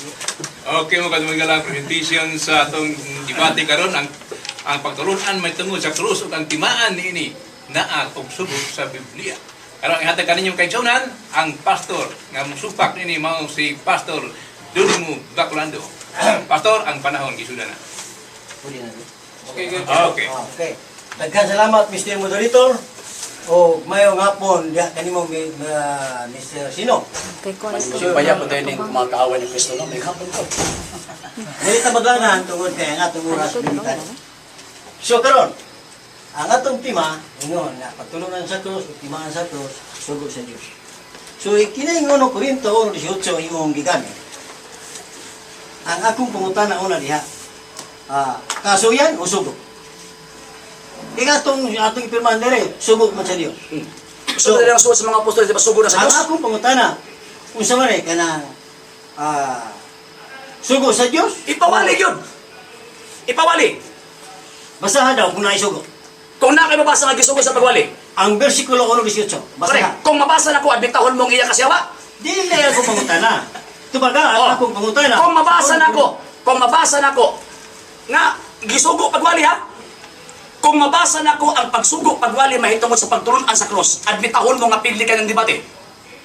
Okay, mga kadumagalang presentation sa atong debate karon ang pagtulunan may tungod sa krus ug ang timaan niini naa og subok sa Biblia. Karon ang ihatag kaninyong kaigsunan ang pastor nga musupak niini mao si Pastor Dudimo Bacolando. Pastor, ang panahon gisuda na. Okay, good. Okay. Daghan salamat Mr. Moderator. O mayong hapon diha kanimo Mr. Sino. So baya po tayo ng mga kaaway ni Kristo no, may hapon ko. Dili ta maglangan tungod kay ang atong oras limited. So karon, ang atong tema ingon na pagtulungan sa krus, timaan sa krus, sugo sa Dios. So kini ingon Korinto 1:18 imong gigamit. Ang akong pangutana una diha. Kasuyan o sugo? Atong ipirmahan dire, subok man sa Dios. So dili ang suot sa mga apostol di ba sugo na sa Ang Dios? akong pangutana, unsa man kanang sugo sa Dios? Ipawali yun. Ipawali. Basahan daw kung naisugo. Kung na kayo mabasa nga gisugo sa pagwali. Ang bersikulo 1:18. Pare, Basahan. kung mabasa na ko adbitahon mong iya kasyawa. Dili na ako pangutana. Tubaga, ang Oh. akong pangutana. Kung mabasa na ko nga gisugo pagwali ha. Kung mabasa na ko ang pagsugo pagwali mahitungod sa pagtulunan sa cross, admitahon mo nga pili ka ng debate.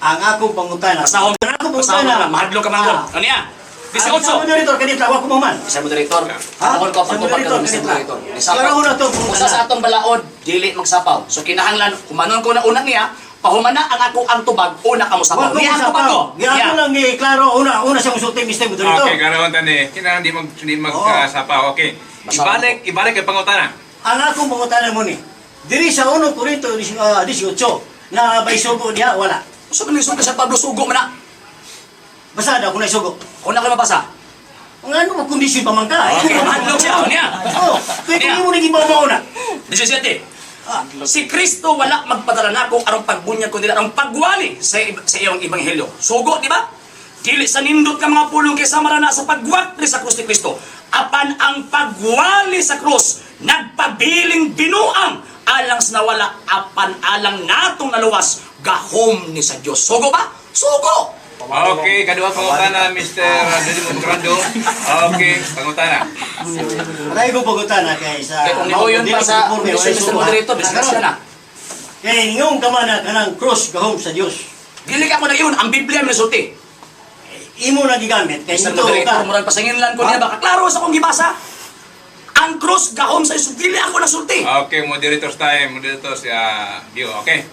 Ang akong pangutana. Basahon Ang akong basahon pangutana. na mahadlo ka man ko. Ano yan? Sa 18. moderator kanita wa ko man. Isa moderator. Ha? Ako ko Sa pagtubag moderator ka sa kanita. moderator. Klaro na to. Usa sa atong balaod, dili magsapaw. So kinahanglan humanon ko na una niya, pahumana ang ako ang tubag, una ka mo Wa sapaw. ko Niya ang tubag ko. Giako Yeah. lang gi klaro una siya musulti Mr. Moderator. Okay, karon tani, kinahanglan di magsapaw. Okay. Ibalik kay pangutana. Ang akong pangutana mo ni. Diri sa 1 Korinto 18 na may sugo diha wala. So man sugo sa Pablo sugo man na. Basa daw kung naisugo. Una ka mabasa. Ang ano mo kondisyon pa man ka? Okay, mahadlo siya. Ano yan? Oh, kaya kung mo naging mauna. 17. Ah, Si Kristo wala magpadala nako arong pagbunyag kundi arong pagwali sa iyong ebanghelyo. Sugo, di ba? Dili sa nindot ka mga pulong kay samara na sa pagwat ni sa krus ni Kristo. Apan ang pagwali sa krus nagpabiling binuang alang sa nawala apan alang natong naluwas gahom ni sa Dios. Sugo ba? Sugo. Okay, kadua pangutana Mr. Dudimo Bacolando. Okay, pangutana. Aray ko pagutana kay sa... Kaya kung nihoyon pa sa Mr. Mr. Moderator, disgrasya na. Kaya ngayong kamana ka ng cross gahom sa Diyos. Dili ka mo na yun, ang Biblia may sulti. Imo na gigamit. Kaya Mr. ito Moderator, ka. murag pasanginlan ko niya ba? Klaro sa kong gibasa. Ang cross gahom sa Isus, dili ako na sulti. Okay, moderators time, moderators Dio, okay.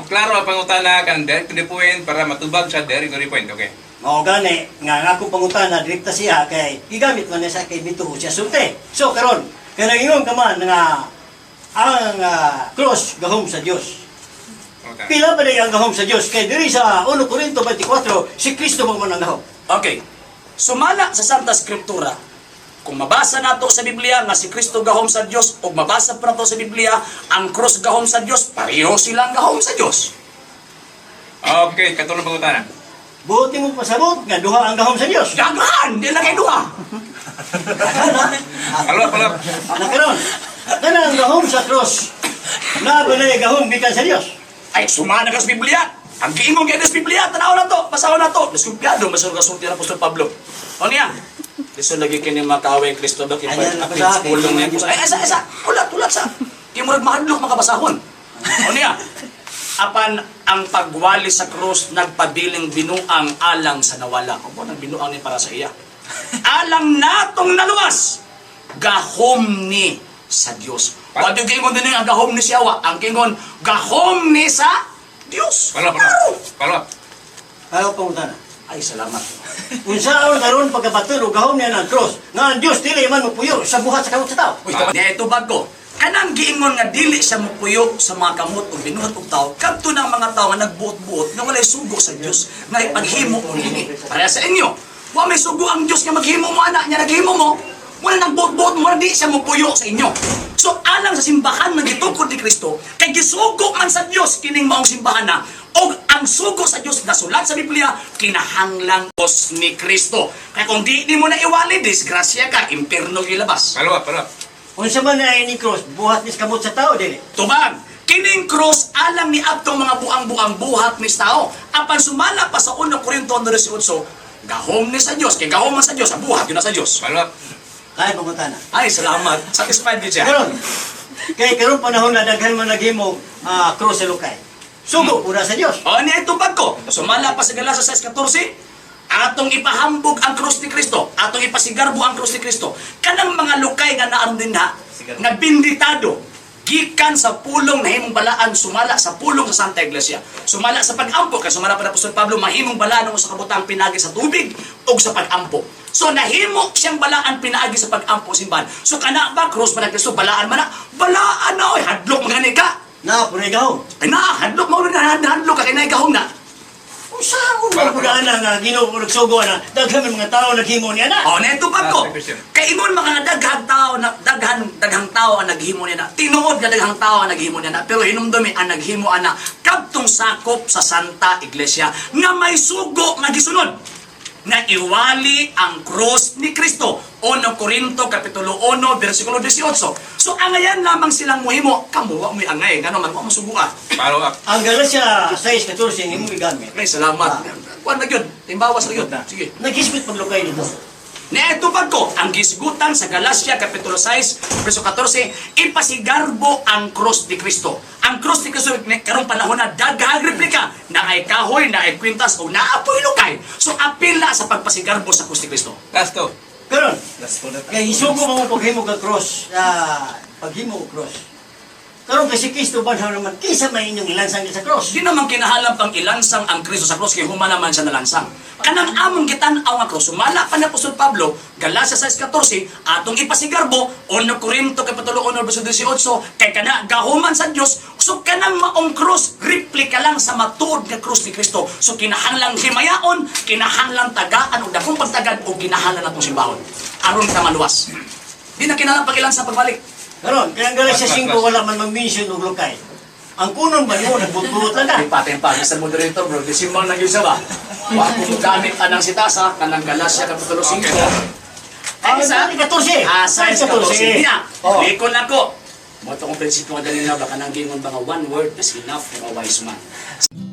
Klaro ang pangutana kan direct to the point para matubag sa direct to the point, okay. Mao gani nga ako pangutana direkta siya kay gigamit man niya sa kay bituo siya sulti. So karon kana ngayong kaman nga ang cross gahom sa Diyos. Pangutana. Pila ba na ang gahom sa Diyos? Kay diri sa 1 Korinto 24, si Kristo mo man ang gahom. Okay. Sumala sa Santa Skriptura, kung mabasa nato sa Biblia nga si Kristo gahom sa Dios o mabasa pa nato sa Biblia ang cross gahom sa Dios, pareho silang gahom sa Dios. Okay, katulong pangutana. Buti mo pasabot nga duha ang gahom sa Diyos. Gagahan, di na kay duha. Palop. Ano karon? Kana ang gahom sa cross. Na ba na gahom gikan sa Dios? Ay, sumana ka sa Biblia. Ang giingong kaya sa Biblia, tanaw na to, basahon na to. Diskumpiyado, masarog kasulti ng Apostol Pablo. O niya? Liso lagi kini makaway Kristo ba Ayan, kipay ako sa akin. pulong niya. Ay, isa. Ulat sa. Di mo mahadlok makabasahon. O niya? Apan ang pagwali sa krus nagpabiling binuang alang sa nawala. O po, nagbinuang ni para sa iya. Alang natong naluwas, gahom ni sa Dios. Wag yung kingon din ang gahom ni siyawa. Ang kingon, gahom ni sa Dios. Palop. Ayaw pangutana. Ay, salamat. Unsaon karon pagkabatul og gahom niya ng cross. Nga ang Dios dili man mopuyo sa buhat sa kamot sa tao. Uy, niya ito bago. Kanang giingon nga dili siya mupuyo sa mga kamot o binuhat og tao. Kadto ng mga tao nga nagbuot-buot nga walay sugo sa Dios nga ipaghimo mo nini. Para sa inyo, wa may sugo ang Dios nga maghimo mo anak niya naghimo mo. Wala nang buot-buot mo di siya mupuyo sa inyo. So alang sa simbahan nga gitukod ni Kristo, kay gisugo man sa Dios kining maong simbahan na o ang sugo sa Dios nasulat sa Biblia kinahanglang os ni Kristo. Kaya kung di mo na iwali, disgrasya ka, impierno gilabas. Palop. Unsa man na ini cross buhat ni sa kamot sa tao dili. Tubag, kining cross alang ni abtong mga buang-buang buhat ni tao. Apan sumala pa sa 1 Korinto 18, gahom ni sa Dios, kay gahom man sa Dios, ang buhat yun na sa Dios. Palwa. Kaya pumunta na. Ay, salamat. Satisfied din siya. Karon, kay karon panahon na daghan man naghimo cross sa Lukay. Sugo pura sa Dios. O, niya itong ko. Sumala pa sa Galasa 6:14, atong ipahambog ang krus ni Kristo, atong ipasigarbo ang krus ni Kristo. Kanang mga lukay nga naaron din na, nga binditado, gikan sa pulong na himong balaan, sumala sa pulong sa Santa Iglesia. Sumala sa pag-ampo, kay sumala pa na Apostol Pablo, mahimong balaan sa kabutang pinagi sa tubig o sa pag-ampo. So nahimo siyang balaan pinaagi sa pag-ampo simbahan. So kana ba, krus man na Kristo, balaan man na, balaan na, oy, hadlok mga ni ka. Na pura gahom. Ay na, hadlok mo na, hadlok ka, kay naigahong na. Saan mo pura na nga Ginoo nagsugo na daghan man mga tao naghimo niya na. O, neto pa ko. Kay imon mga daghang tao na daghang tao ang naghimo niya na. Tinuod nga daghang tao ang naghimo niya na. Pero hinumdumi ang naghimo ana kadtong sakop sa Santa Iglesia nga may sugo nga gisunod na iwali ang krus ni Kristo. 1 Corinto kapitulo 1 bersikulo 18. So angayan lamang silang muhimo, kamuwa mo angay ngano man mo subuan. Palwa. Ang Galacia 6:14 himo igamit. Ay salamat. Kuan na gyud, timbawas na gyud. Sige. Naghisbit pag Lukay dito. Neto pa ko, ang gisgutan sa Galacia Kapitulo 6, verso 14, ipasigarbo ang krus ni Kristo. Ang krus ni Kristo, karong panahon na daghang replika, na ay kahoy, na ay kwintas, o naapoy lukay. So, apila sa pagpasigarbo sa krus ni Kristo. Last to. Karon, kay isugo mo paghimo ka cross, paghimo og cross. Karon kasi Kristo ba naman kisa may inyong ilansang sa cross. Di naman kinahalang pang ilansang ang Kristo sa krus, kaya humana naman siya nalansang. Kanang among gitanaw nga krus, sumala pa ni Apostol Pablo, Galacia 6:14, atong ipasigarbo, 1 Corinto kapitulo 1 verso 18, kay kana gahuman sa Dios, so kanang maong krus, replika lang sa matuod nga krus ni Kristo. So kinahanglang himayaon, kinahanglang tagaan o dakong pagtagad o kinahanglan natong simbahon. Aron ka maluwas. Di na kinahanglang pagilansa pagbalik. Karon, kaya ang Galacia 5 wala man mag-mention og Lukay. Ang kunon ba mo nagbutbut lang na. Tempa, Mr. Moderator, bro. Disimbang na yun siya ba? Wako mo gamit anang sitasa, kanang Galacia kapitulo 5. Ay, sa 14. Sa 14. Niya, Oh. likon ako. Mo itong prinsipyo nga dali na, baka nang gingon ba nga one word is enough for a wise man.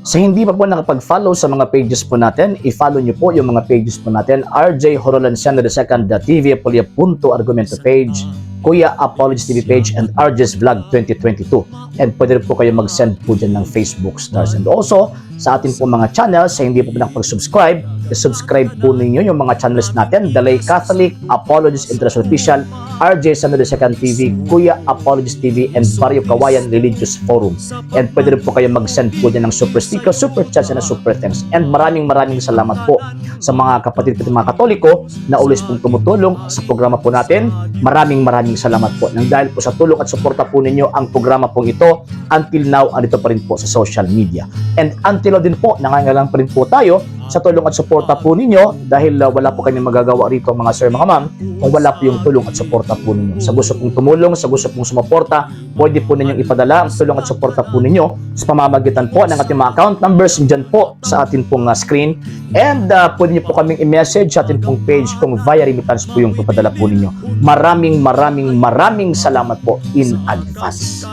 Sa hindi pa po nakapag-follow sa mga pages po natin, i-follow nyo po yung mga pages po natin, RJ Horolanciano II, TV Apolia Punto Argumento page, Kuya Apologies TV page, and RJ's Vlog 2022. And pwede rin po kayo mag-send po dyan ng Facebook stars. And also, sa atin po mga channels, sa hindi po nakapag-subscribe, i-subscribe po ninyo yung mga channels natin, The Lay Catholic, Apologies International Official, RJ Sano II TV, Kuya Apologies TV, and Barrio Kawayan Religious Forum. And pwede rin po kayo mag-send po dyan ng super sticker, super chats, and super thanks. And maraming salamat po sa mga kapatid at mga Katoliko na always pong tumutulong sa programa po natin. Maraming salamat po. Nang dahil po sa tulong at suporta po ninyo, ang programa pong ito, until now, andito pa rin po sa social media. And until now din po, nangangailangan pa rin po tayo sa tulong at suporta po ninyo dahil wala po kayong magagawa rito mga sir, mga ma'am, kung wala po yung tulong at suporta po ninyo. Sa gusto pong tumulong, sa gusto pong sumuporta, pwede po ninyong ipadala ang tulong at suporta po ninyo sa pamamagitan po ng ating mga account numbers dyan po sa ating pong screen. And pwede nyo po kaming i-message sa ating pong page kung via remittance po yung papadala po ninyo. Maraming salamat po in advance.